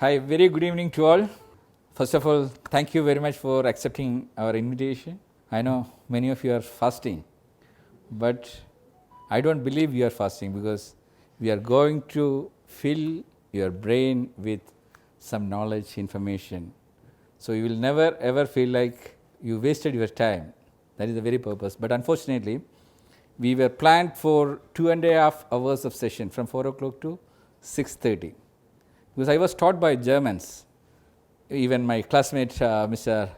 Hi, very good evening to all. First of all, thank you very much for accepting our invitation. I know many of you are fasting, but I don't believe you are fasting because we are going to fill your brain with some knowledge, information. So you will never ever feel like you wasted your time. That is the very purpose. But unfortunately, we were planned for 2.5 hours of session from 4 o'clock to 6:30. Because I was taught by Germans. Even my classmate, Mr.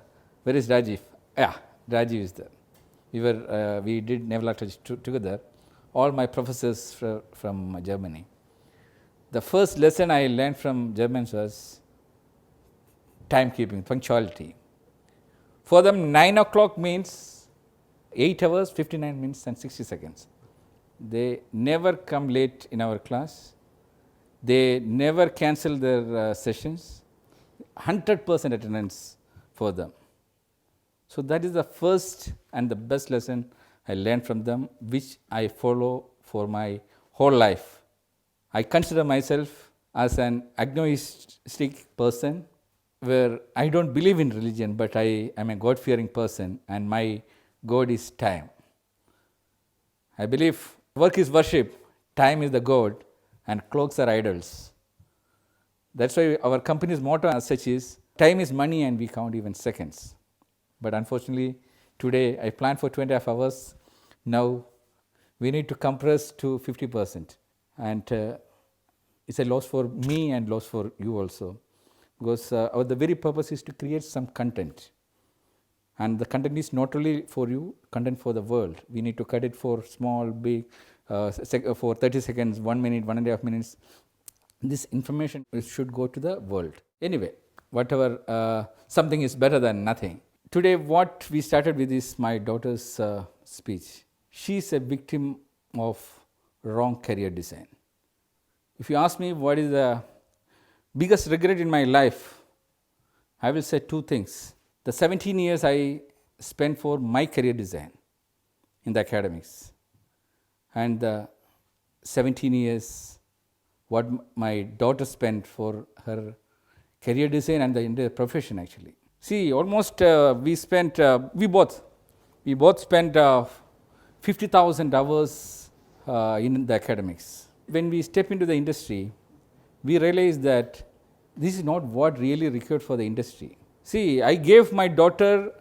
Where is Rajiv? Yeah, Rajiv is there. We did naval architecture together. All my professors from Germany. The first lesson I learned from Germans was timekeeping, punctuality. For them, 9 o'clock means 8 hours, 59 minutes, and 60 seconds. They never come late in our class. They never cancel their sessions. 100% attendance for them. So that is the first and the best lesson I learned from them, which I follow for my whole life. I consider myself as an agnostic person where I don't believe in religion, but I am a God-fearing person and my God is time. I believe work is worship, time is the God, and clocks are idols. That's why our company's motto as such is, time is money and we count even seconds. But unfortunately, today I planned for 2.5 hours. Now we need to compress to 50%. And it's a loss for me and loss for you also. Because the very purpose is to create some content. And the content is not only for you, content for the world. We need to cut it for small, big, for 30 seconds, 1 minute, 1.5 minutes. This information should go to the world. Anyway, whatever, something is better than nothing. Today, what we started with is my daughter's speech. She is a victim of wrong career design. If you ask me what is the biggest regret in my life, I will say two things. The 17 years I spent for my career design in the academics, and the 17 years what my daughter spent for her career design and the entire profession actually. See, almost we both spent 50,000 hours in the academics. When we step into the industry, we realize that this is not what really required for the industry. See, I gave my daughter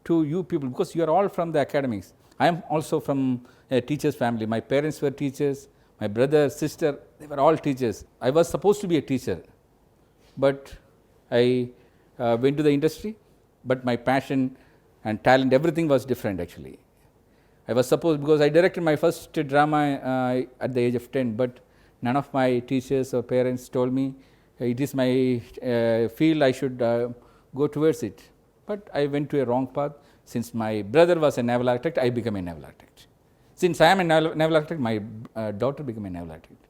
to you people because you are all from the academics. I am also from a teacher's family. My parents were teachers. My brother, sister, they were all teachers. I was supposed to be a teacher, but I went to the industry, but my passion and talent, everything was different actually. I was supposed, because I directed my first drama at the age of 10, but none of my teachers or parents told me it is my field, I should go towards it. But I went to a wrong path. Since my brother was a naval architect, I became a naval architect. Since I am a naval architect, my daughter became a naval architect.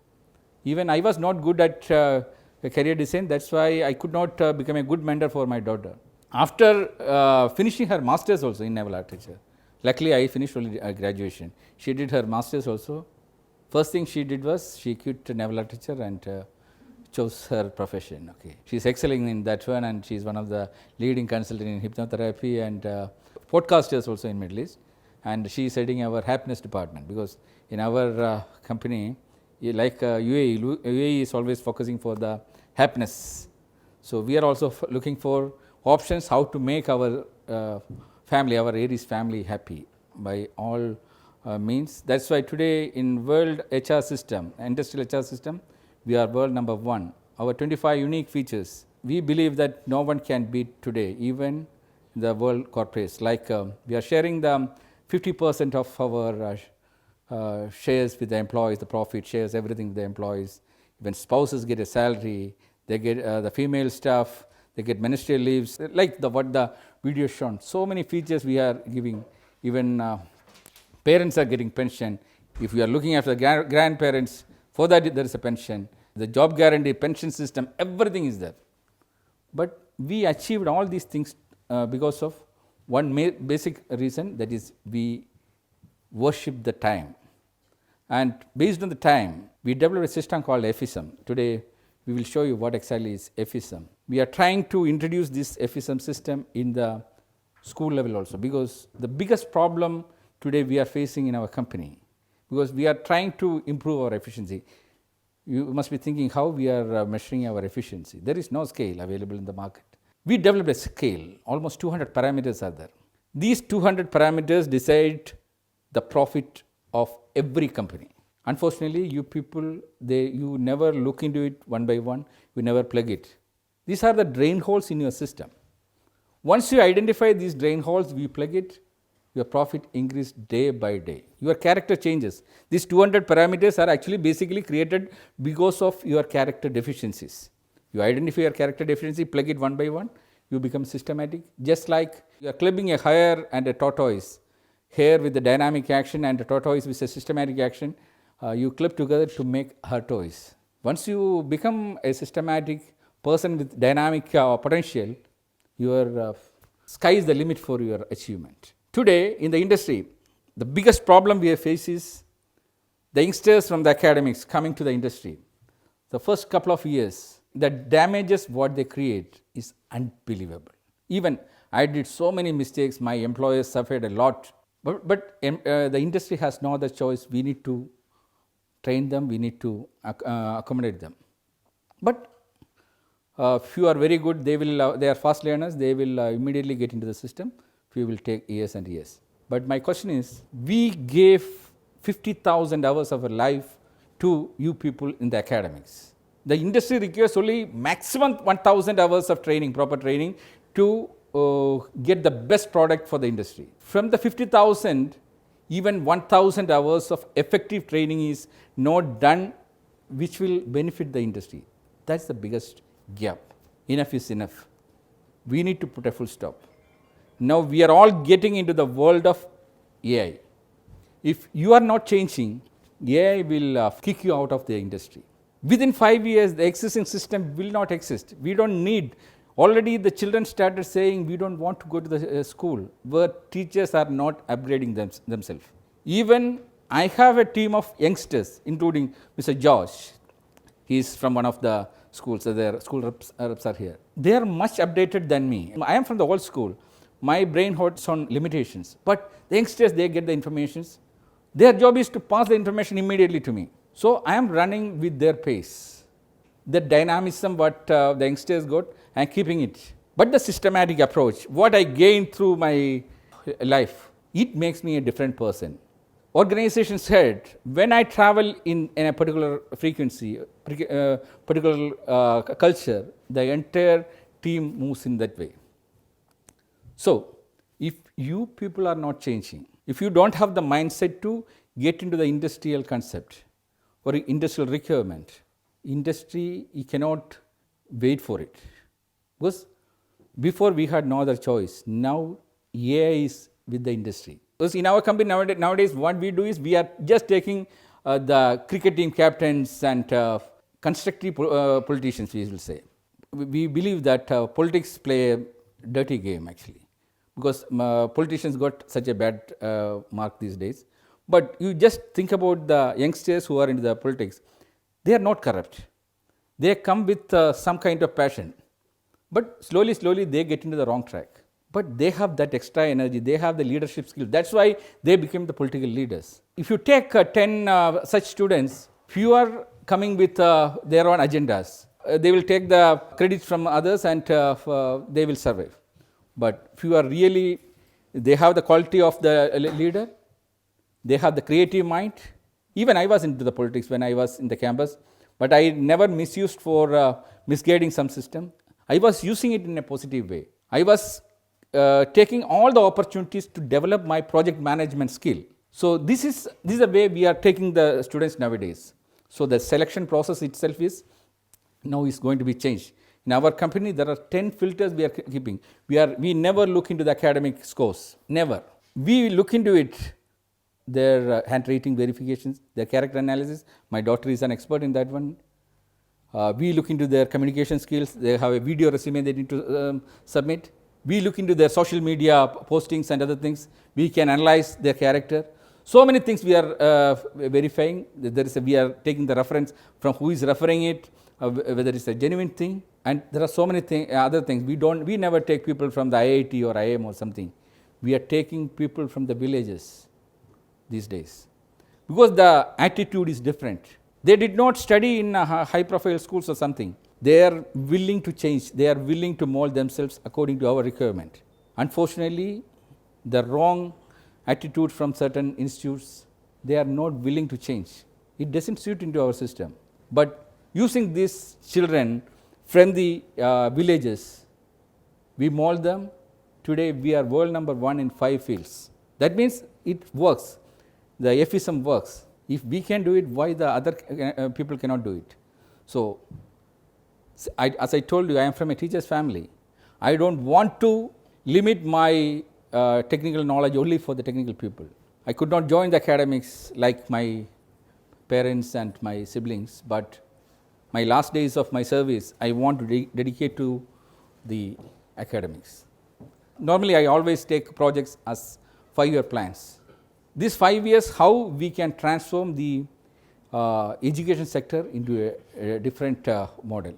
Even I was not good at career design, that's why I could not become a good mentor for my daughter. After finishing her master's also in naval architecture, luckily I finished only graduation. She did her master's also. First thing she did was she quit naval architecture and chose her profession. Okay, she's excelling in that one, and she's one of the leading consultant in hypnotherapy and podcasters also in Middle East. And she is heading our happiness department, because in our company, like UAE is always focusing for the happiness. So we are also looking for options how to make our family, our Aries family happy by all means. That's why today in world HR system, industrial HR system, we are world number 1. Our 25 unique features, we believe that no one can beat today, even the world corporates. Like we are sharing the 50% of our shares with the employees, the profit shares, everything with the employees. When spouses get a salary, they get the female staff, they get ministerial leaves, like what the video shown. So many features we are giving. Even parents are getting pension. If we are looking after the grandparents, for that there is a pension. The job guarantee, pension system, everything is there. But we achieved all these things because of one basic reason, that is we worship the time. And based on the time, we developed a system called FISM. Today, we will show you what exactly is FSM. We are trying to introduce this FSM system in the school level also, because the biggest problem today we are facing in our company, because we are trying to improve our efficiency. You must be thinking how we are measuring our efficiency. There is no scale available in the market. We developed a scale, almost 200 parameters are there. These 200 parameters decide the profit of every company. Unfortunately, you people, you never look into it one by one, you never plug it. These are the drain holes in your system. Once you identify these drain holes, we plug it, your profit increases day by day. Your character changes. These 200 parameters are actually basically created because of your character deficiencies. You identify your character deficiency, plug it one by one, you become systematic. Just like you are clubbing a hare and a tortoise, hare with the dynamic action and a tortoise with a systematic action, you club together to make a tortoise. Once you become a systematic person with dynamic potential, your sky is the limit for your achievement. Today in the industry, the biggest problem we face is the youngsters from the academics coming to the industry. The first couple of years, the damages what they create is unbelievable. Even I did so many mistakes, my employers suffered a lot. But the industry has no other choice. We need to train them, we need to accommodate them. But few are very good, they are fast learners, they will immediately get into the system. Few will take years and years. But my question is, we gave 50,000 hours of our life to you people in the academics. The industry requires only maximum 1,000 hours of training, proper training, to get the best product for the industry. From the 50,000, even 1,000 hours of effective training is not done, which will benefit the industry. That's the biggest gap. Enough is enough. We need to put a full stop. Now we are all getting into the world of AI. If you are not changing, AI will kick you out of the industry. Within 5 years, the existing system will not exist. We don't need. Already the children started saying we don't want to go to the school where teachers are not upgrading themselves. Even I have a team of youngsters, including Mr. Josh. He is from one of the schools, so their school reps are here. They are much updated than me. I am from the old school. My brain has on limitations. But the youngsters, they get the information. Their job is to pass the information immediately to me. So I am running with their pace. The dynamism what the youngsters got, I am keeping it. But the systematic approach, what I gained through my life, it makes me a different person. Organization said, when I travel in a particular frequency, particular culture, the entire team moves in that way. So, if you people are not changing, if you don't have the mindset to get into the industrial concept or industrial requirement, industry, you cannot wait for it. Because before we had no other choice, now AI is with the industry. Because in our company nowadays what we do is we are just taking the cricket team captains and constructive politicians, we will say. We believe that politics play a dirty game actually, because politicians got such a bad mark these days. But you just think about the youngsters who are into the politics, they are not corrupt. They come with some kind of passion. But slowly they get into the wrong track. But they have that extra energy, they have the leadership skill. That's why they became the political leaders. If you take 10 such students, few are coming with their own agendas. They will take the credits from others and they will survive. But few are really, they have the quality of the leader, they have the creative mind. Even I was into the politics when I was in the campus, but I never misused for misguiding some system. I was using it in a positive way. I was taking all the opportunities to develop my project management skill. So this is the way we are taking the students nowadays. So the selection process itself is now is going to be changed. In our company, there are 10 filters we are keeping. We never look into the academic scores, never. We look into it, their handwriting verifications, their character analysis. My daughter is an expert in that one. We look into their communication skills. They have a video resume they need to submit. We look into their social media postings and other things. We can analyze their character. So many things we are verifying. We are taking the reference from who is referring it, whether it's a genuine thing. And there are so many other things. We never take people from the IIT or IIM or something. We are taking people from the villages these days, because the attitude is different. They did not study in high profile schools or something. They are willing to change. They are willing to mold themselves according to our requirement. Unfortunately, the wrong attitude from certain institutes, they are not willing to change. It doesn't suit into our system. But using these children from the villages, we mold them. Today we are world number 1 in 5 fields. That means it works. The FISM works. If we can do it, why the other people cannot do it? So, as I told you, I am from a teacher's family. I don't want to limit my technical knowledge only for the technical people. I could not join the academics like my parents and my siblings, but my last days of my service, I want to dedicate to the academics. Normally, I always take projects as 5-year plans. These 5 years, how we can transform the education sector into a different model.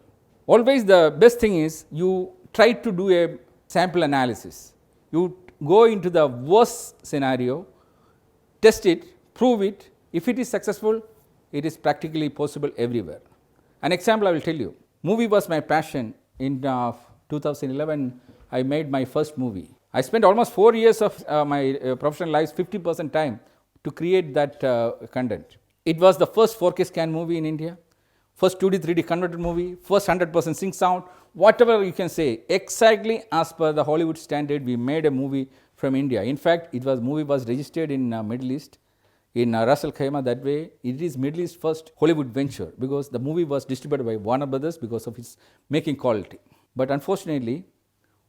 Always the best thing is you try to do a sample analysis. You go into the worst scenario, test it, prove it. If it is successful, it is practically possible everywhere. An example I will tell you. Movie was my passion. In 2011, I made my first movie. I spent almost 4 years of my professional life, 50% time to create that content. It was the first 4K scan movie in India, first 2D, 3D converted movie, first 100% sync sound, whatever you can say, exactly as per the Hollywood standard, we made a movie from India. In fact, movie was registered in Middle East, in Ras Al Khaimah. That way, it is Middle East first Hollywood venture, because the movie was distributed by Warner Brothers because of its making quality. But unfortunately,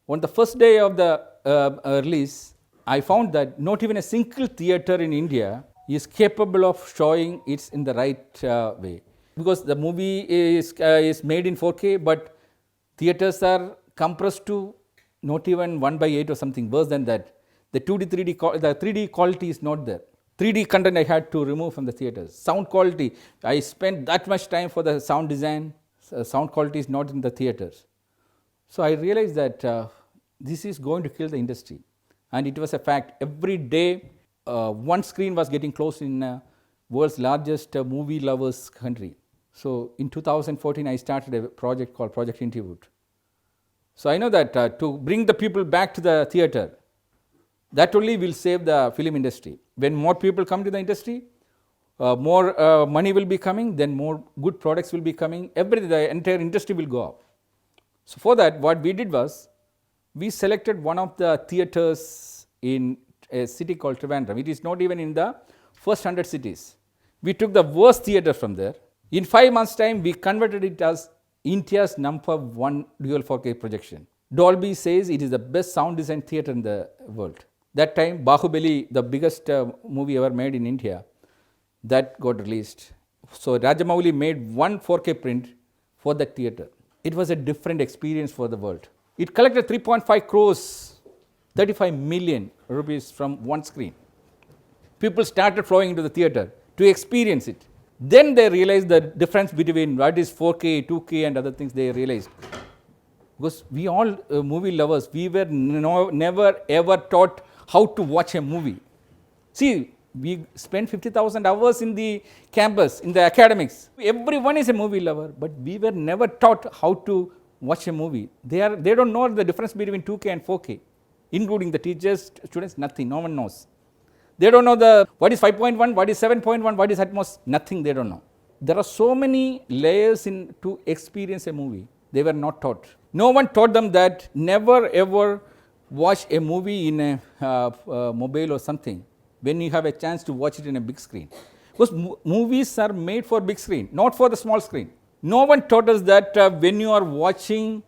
on the first day of the release, I found that not even a single theatre in India is capable of showing it in the right way. Because the movie is made in 4K, but theatres are compressed to not even 1/8 or something, worse than that. The 2D, 3D, the 3D quality is not there. 3D content I had to remove from the theatres. Sound quality, I spent that much time for the sound design. Sound quality is not in the theatres. So I realized that this is going to kill the industry. And it was a fact. Every day, one screen was getting closed in world's largest movie lovers country. So in 2014, I started a project called Project Institute. So I know that to bring the people back to the theatre, that only will save the film industry. When more people come to the industry, more money will be coming, then more good products will be coming, the entire industry will go up. So for that, what we did was, we selected one of the theatres in a city called Trivandrum. It is not even in the first 100 cities. We took the worst theatre from there. In 5 months' time, we converted it as India's number 1 dual 4K projection. Dolby says it is the best sound design theatre in the world. That time, Bahubali, the biggest movie ever made in India, that got released. So Rajamouli made one 4K print for that theatre. It was a different experience for the world. It collected 3.5 crores, 35 million rupees from one screen. People started flowing into the theatre to experience it. Then they realized the difference between what is 4K, 2K and other things they realized. Because we all movie lovers, we were never ever taught how to watch a movie. See, we spent 50,000 hours in the campus, in the academics. Everyone is a movie lover, but we were never taught how to watch a movie. They don't know the difference between 2K and 4K, including the teachers, students, nothing, no one knows. They don't know what is 5.1, what is 7.1, what is Atmos, nothing they don't know. There are so many layers to experience a movie. They were not taught. No one taught them that never ever watch a movie in a mobile or something when you have a chance to watch it in a big screen. Because movies are made for big screen, not for the small screen. No one taught us that when you are watching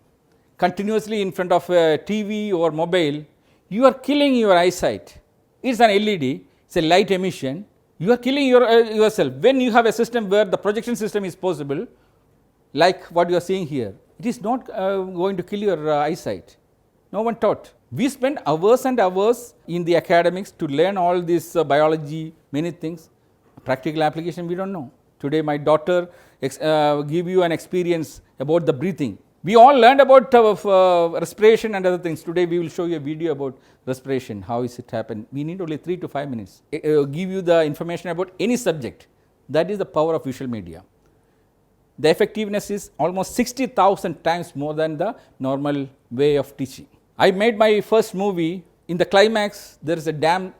continuously in front of a TV or mobile, you are killing your eyesight. It's an LED, it's a light emission. You are killing yourself. When you have a system where the projection system is possible, like what you are seeing here, it is not going to kill your eyesight. No one taught. We spend hours and hours in the academics to learn all this biology, many things. Practical application we don't know. Today my daughter give you an experience about the breathing. We all learned about respiration and other things. Today we will show you a video about respiration, how is it happen. We need only 3 to 5 minutes. Give you the information about any subject. That is the power of visual media. The effectiveness is almost 60,000 times more than the normal way of teaching. I made my first movie. In the climax, there is a dam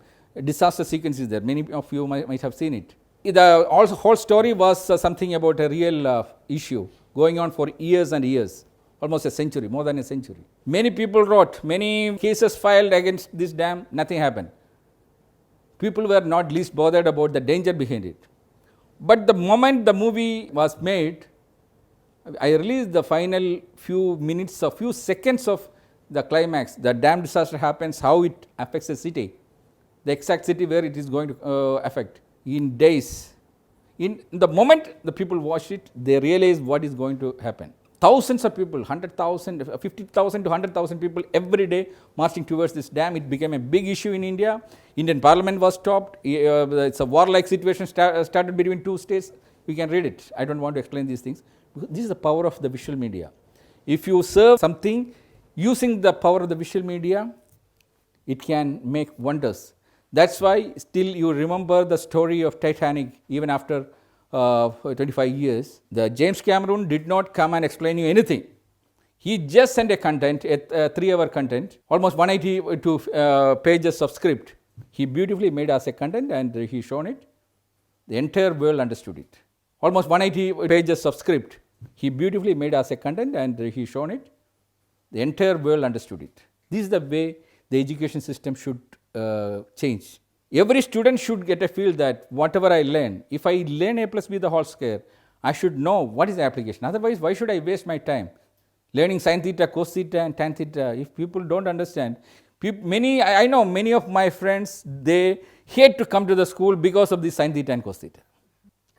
disaster sequence is there. Many of you might have seen it. The whole story was something about a real issue going on for years and years, almost a century, more than a century. Many people wrote, many cases filed against this dam, nothing happened. People were not least bothered about the danger behind it. But the moment the movie was made, I released the final few minutes, a few seconds of the climax. The dam disaster happens, how it affects the city, the exact city where it is going to affect in days. In the moment the people watch it, they realize what is going to happen. Thousands of people, 100,000, 50,000 to 100,000 people every day marching towards this dam. It became a big issue in India. Indian Parliament was stopped. It's a warlike situation started between two states. We can read it. I don't want to explain these things. This is the power of the visual media. If you serve something using the power of the visual media, it can make wonders. That's why still you remember the story of Titanic even after 25 years. The James Cameron did not come and explain you anything. He just sent a content, a 3-hour content, almost 182 pages of script. He beautifully made us a content and he shown it. The entire world understood it. Almost 180 pages of script. He beautifully made us a content and he shown it. The entire world understood it. This is the way the education system should change. Every student should get a feel that whatever I learn, if I learn A plus B the whole square, I should know what is the application. Otherwise, why should I waste my time learning sin theta, cos theta and tan theta if people don't understand? I know many of my friends, they hate to come to the school because of the sin theta and cos theta.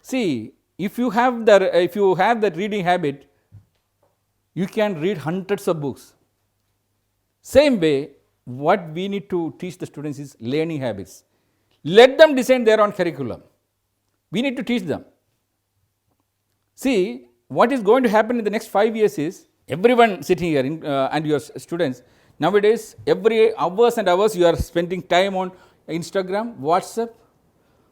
See, if you have that reading habit, you can read hundreds of books. Same way, what we need to teach the students is learning habits. Let them design their own curriculum. We need to teach them. See, what is going to happen in the next 5 years is, everyone sitting here and your students, nowadays, every hours and hours you are spending time on Instagram, WhatsApp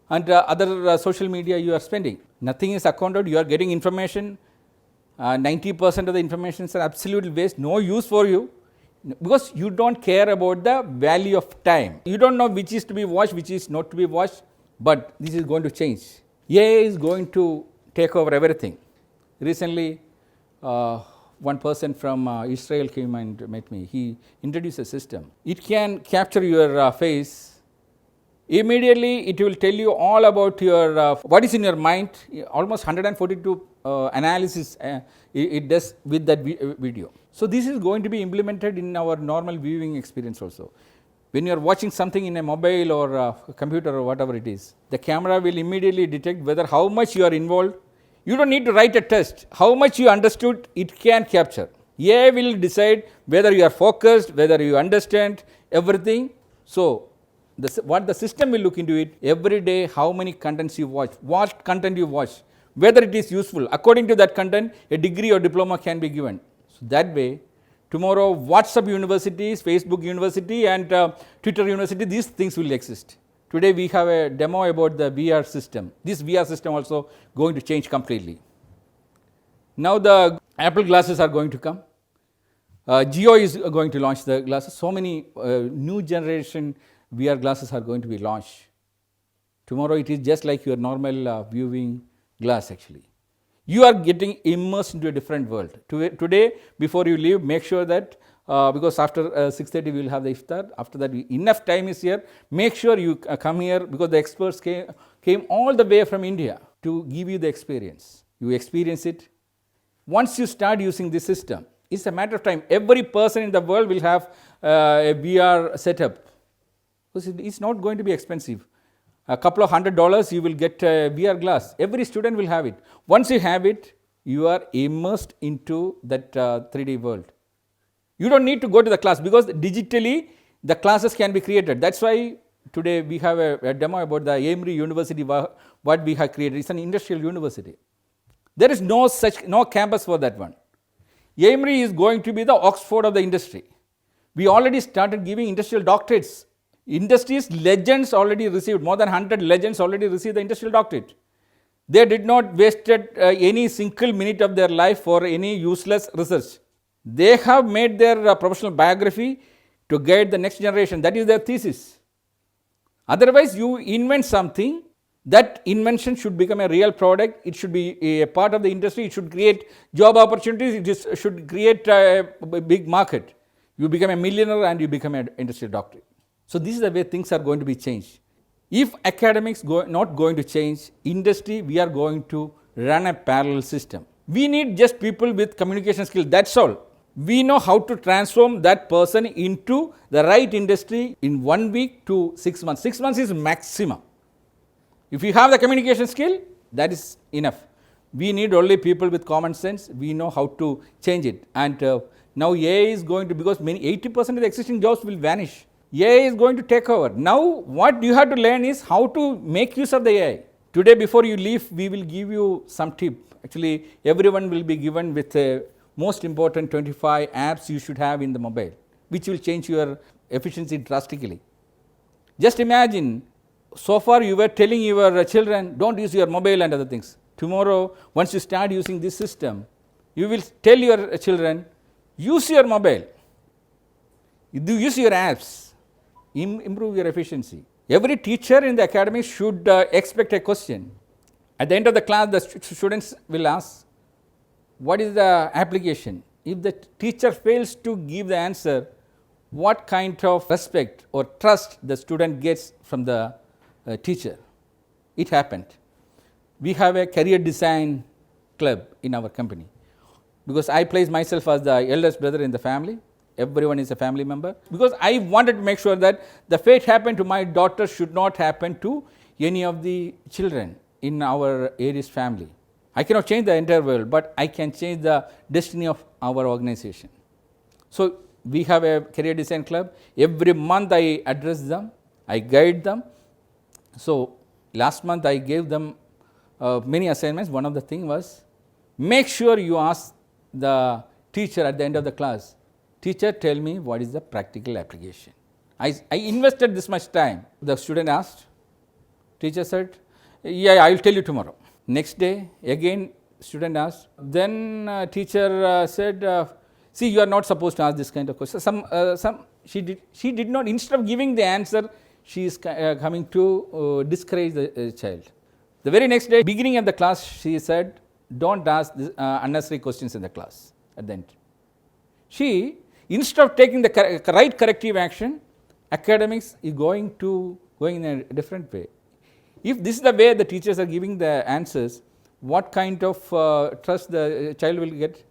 and other social media you are spending. Nothing is accounted, you are getting information. 90% of the information is absolutely waste, no use for you. Because you don't care about the value of time. You don't know which is to be watched, which is not to be watched, but this is going to change. AI is going to take over everything. Recently, one person from Israel came and met me. He introduced a system. It can capture your face. Immediately, it will tell you all about your what is in your mind. Almost 142 analysis it does with that video. So this is going to be implemented in our normal viewing experience also. When you are watching something in a mobile or a computer or whatever it is, the camera will immediately detect whether how much you are involved. You don't need to write a test. How much you understood, it can capture. AI will decide whether you are focused, whether you understand everything. So what the system will look into it, every day how many contents you watch, what content you watch, whether it is useful. According to that content, a degree or diploma can be given. So that way, tomorrow WhatsApp universities, Facebook university and Twitter university, these things will exist. Today we have a demo about the VR system. This VR system also going to change completely. Now the Apple glasses are going to come. Geo is going to launch the glasses. So many new generation VR glasses are going to be launched. Tomorrow it is just like your normal viewing glass actually. You are getting immersed into a different world. Today, before you leave, make sure that, because after 6:30 we will have the iftar, after that enough time is here, make sure you come here because the experts came all the way from India to give you the experience. You experience it. Once you start using this system, it's a matter of time. Every person in the world will have a VR setup. Because it's not going to be expensive. A couple of $100 you will get a VR glass. Every student will have it. Once you have it, you are immersed into that 3D world. You don't need to go to the class because digitally the classes can be created. That's why today we have a demo about the Emory University, what we have created. It's an industrial university. There is no campus for that one. Amory is going to be the Oxford of the industry. We already started giving industrial doctorates. Industries legends already received, more than 100 legends already received the industrial doctorate. They did not wasted any single minute of their life for any useless research. They have made their professional biography to guide the next generation. That is their thesis. Otherwise, you invent something, that invention should become a real product. It should be a part of the industry. It should create job opportunities. It should create a big market. You become a millionaire and you become an industrial doctor. So this is the way things are going to be changed. If academics not going to change, industry, we are going to run a parallel system. We need just people with communication skills, that's all. We know how to transform that person into the right industry in 1 week to 6 months. 6 months is maximum. If you have the communication skill, that is enough. We need only people with common sense. We know how to change it. And now AI is going to, because 80% of the existing jobs will vanish. AI is going to take over. Now what you have to learn is how to make use of the AI. Today before you leave, we will give you some tip. Actually, everyone will be given with most important 25 apps you should have in the mobile, which will change your efficiency drastically. Just imagine, so far you were telling your children, don't use your mobile and other things. Tomorrow, once you start using this system, you will tell your children, use your mobile, use your apps, improve your efficiency. Every teacher in the academy should expect a question. At the end of the class, the students will ask, what is the application? If the teacher fails to give the answer, what kind of respect or trust the student gets from the teacher? It happened. We have a career design club in our company, because I place myself as the eldest brother in the family. Everyone is a family member, because I wanted to make sure that the fate happened to my daughter should not happen to any of the children in our Aries family. I cannot change the entire world, but I can change the destiny of our organization. So we have a career design club. Every month I address them, I guide them. So last month I gave them many assignments. One of the things was, make sure you ask the teacher at the end of the class, teacher, tell me what is the practical application. I invested this much time. The student asked, teacher said, yeah, I will tell you tomorrow. Next day, again, student asked. Then teacher said, see, you are not supposed to ask this kind of question. She did not, instead of giving the answer, she is coming to discourage the child. The very next day, beginning of the class, she said, don't ask this, unnecessary questions in the class at the end. She, instead of taking the right corrective action, academics is going in a different way. If this is the way the teachers are giving the answers, what kind of trust the child will get?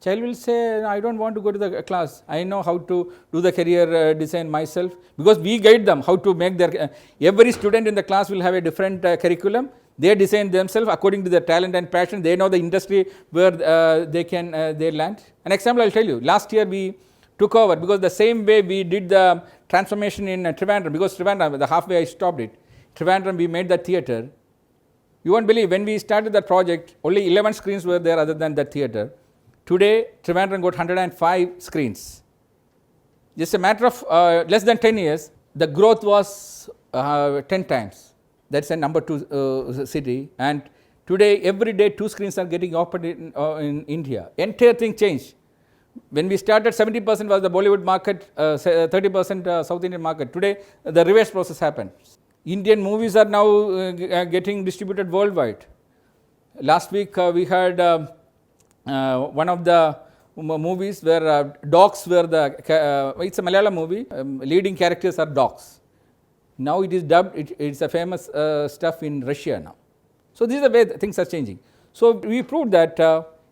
Child will say, I don't want to go to the class. I know how to do the career design myself, because we guide them how to make their, every student in the class will have a different curriculum. They design themselves according to their talent and passion. They know the industry where they land. An example I will tell you. Last year we took over, because the same way we did the transformation in Trivandrum, because Trivandrum, the halfway I stopped it. Trivandrum, we made that theatre. You won't believe, when we started that project, only 11 screens were there other than that theatre. Today, Trivandrum got 105 screens. Just a matter of less than 10 years, the growth was 10 times. That's a number 2 city. And today, every day, 2 screens are getting opened in India. Entire thing changed. When we started, 70% was the Bollywood market, 30% South Indian market. Today, the reverse process happened. Indian movies are now getting distributed worldwide. Last week, we had one of the movies where dogs were it's a Malayalam movie, leading characters are dogs. Now it is dubbed, it's a famous stuff in Russia now. So this is the way things are changing. So we proved that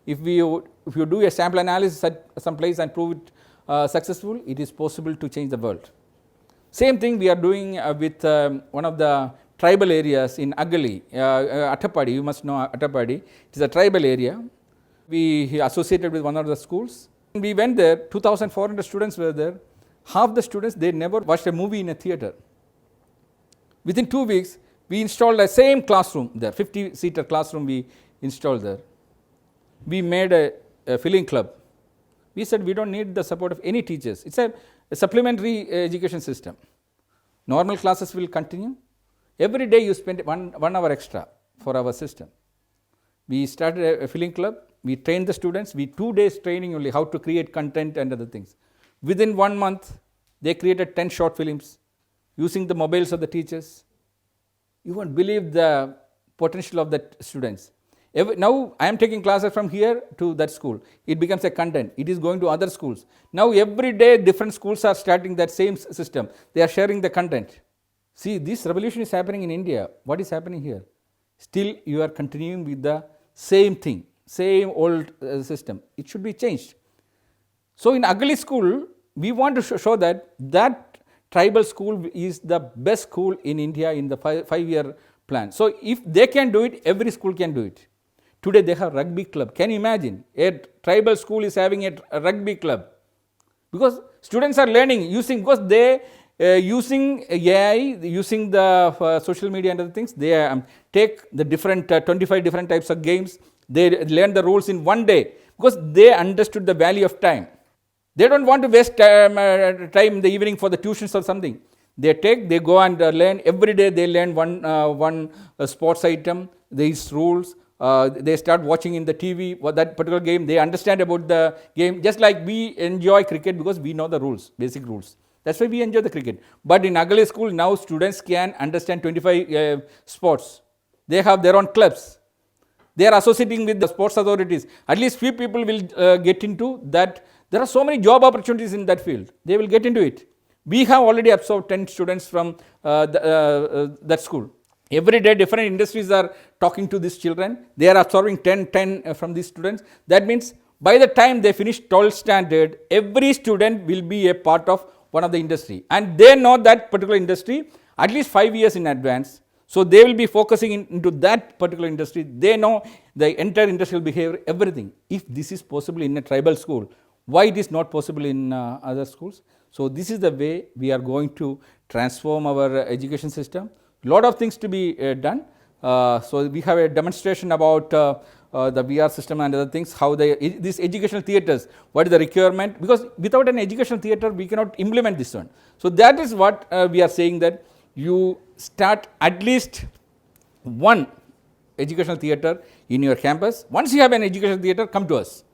if you do a sample analysis at some place and prove it successful, it is possible to change the world. Same thing we are doing with one of the tribal areas in Agali, Attapadi. You must know Attapadi. It is a tribal area. We associated with one of the schools. We went there, 2,400 students were there. Half the students, they never watched a movie in a theatre. Within 2 weeks, we installed the same classroom there, 50-seater classroom we installed there. we made a filling club. We said we don't need the support of any teachers. It's a supplementary education system. Normal classes will continue. Every day you spend one hour extra for our system. We started a filling club. We trained the students. We 2 days training only how to create content and other things. Within 1 month, they created 10 short films using the mobiles of the teachers. You won't believe the potential of the students. Now I am taking classes from here to that school. It becomes a content. It is going to other schools. Now every day different schools are starting that same system. They are sharing the content. See, this revolution is happening in India. What is happening here? Still you are continuing with the same thing, same old system. It should be changed. So in ugly school, we want to show that tribal school is the best school in India in the 5-year plan. So if they can do it, every school can do it. Today they have rugby club. Can you imagine? A tribal school is having a rugby club. Because students are learning using, because they using AI, using the social media and other things, they take the different 25 different types of games. They learn the rules in 1 day because they understood the value of time. They don't want to waste time in the evening for the tuitions or something. They go and learn. Every day they learn one sports item, these rules. They start watching in the TV that particular game. They understand about the game. Just like we enjoy cricket because we know the rules, basic rules. That's why we enjoy the cricket. But in Agale school, now students can understand 25 sports. They have their own clubs. They are associating with the sports authorities. At least few people will get into that. There are so many job opportunities in that field. They will get into it. We have already absorbed 10 students from that school. Every day different industries are talking to these children. They are absorbing 10 from these students. That means by the time they finish 12th standard, every student will be a part of one of the industry. And they know that particular industry at least 5 years in advance. So they will be focusing into that particular industry. They know the entire industrial behavior, everything. If this is possible in a tribal school, why it is not possible in other schools? So this is the way we are going to transform our education system. Lot of things to be done. So we have a demonstration about the VR system and other things, how these educational theatres, what is the requirement, because without an educational theatre we cannot implement this one. So that is what we are saying, that you start at least one educational theatre in your campus. Once you have an educational theatre, come to us.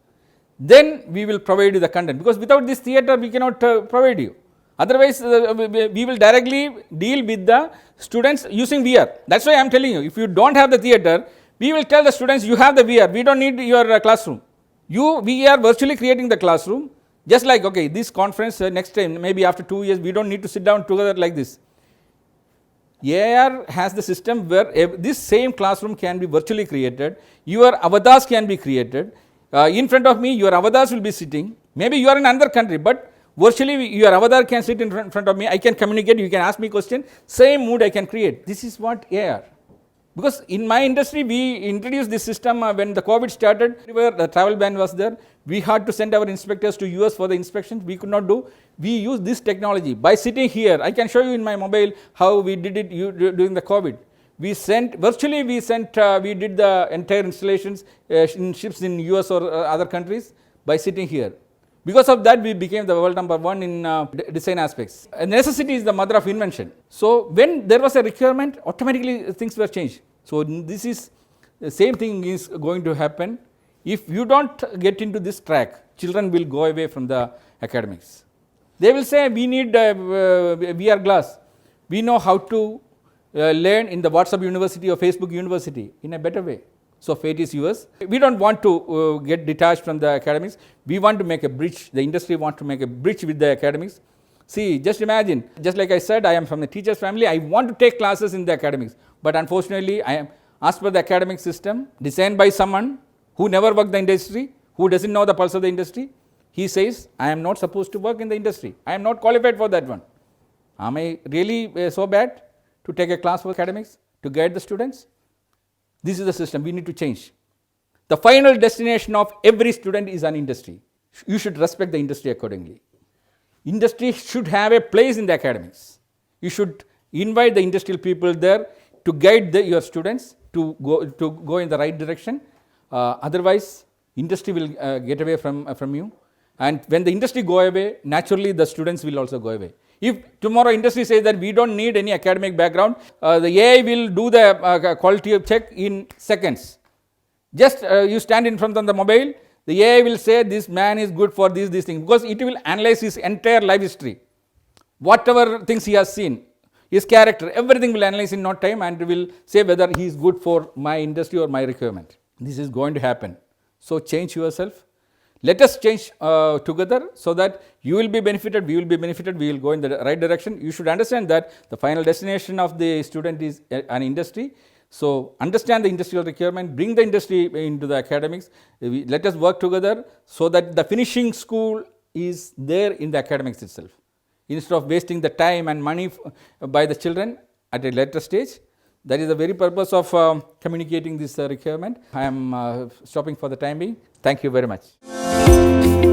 Then we will provide you the content, because without this theatre we cannot provide you. Otherwise, we will directly deal with the students using VR. That's why I am telling you, if you don't have the theatre, we will tell the students you have the VR. We don't need your classroom. We are virtually creating the classroom. Just like, okay, this conference next time, maybe after 2 years, we don't need to sit down together like this. AR has the system where this same classroom can be virtually created. Your avatars can be created. In front of me, your avatars will be sitting. Maybe you are in another country, but virtually your avatar can sit in front of me. I can communicate. You can ask me question. Same mood I can create. This is what AR. Because in my industry, we introduced this system when the COVID started, where the travel ban was there. We had to send our inspectors to US for the inspections. We could not do. We use this technology. By sitting here, I can show you in my mobile how we did it during the COVID. We did the entire installations in ships in US or other countries by sitting here. Because of that, we became the world number 1 in design aspects. Necessity is the mother of invention. So when there was a requirement, automatically things were changed. So this is the same thing is going to happen. If you don't get into this track, children will go away from the academics. They will say, we need VR glass. We know how to learn in the WhatsApp University or Facebook University in a better way. So fate is yours. We don't want to get detached from the academics. We want to make a bridge. The industry wants to make a bridge with the academics. See, just imagine, just like I said, I am from a teacher's family. I want to take classes in the academics. But unfortunately, I am asked per the academic system, designed by someone who never worked in the industry, who doesn't know the pulse of the industry. He says, I am not supposed to work in the industry. I am not qualified for that one. Am I really so bad to take a class for academics, to guide the students? This is the system. We need to change. The final destination of every student is an industry. You should respect the industry accordingly. Industry should have a place in the academics. You should invite the industrial people there to guide your students to go in the right direction. Otherwise, industry will get away from you. And when the industry go away, naturally the students will also go away. If tomorrow industry says that we don't need any academic background, the AI will do the quality of check in seconds. Just you stand in front of the mobile, the AI will say this man is good for this thing, because it will analyze his entire life history. Whatever things he has seen, his character, everything will analyze in no time and will say whether he is good for my industry or my requirement. This is going to happen. So change yourself. Let us change together so that you will be benefited, we will be benefited, we will go in the right direction. You should understand that the final destination of the student is an industry. So understand the industrial requirement, bring the industry into the academics. Let us work together so that the finishing school is there in the academics itself, instead of wasting the time and money by the children at a later stage. That is the very purpose of communicating this requirement. I am stopping for the time being. Thank you very much.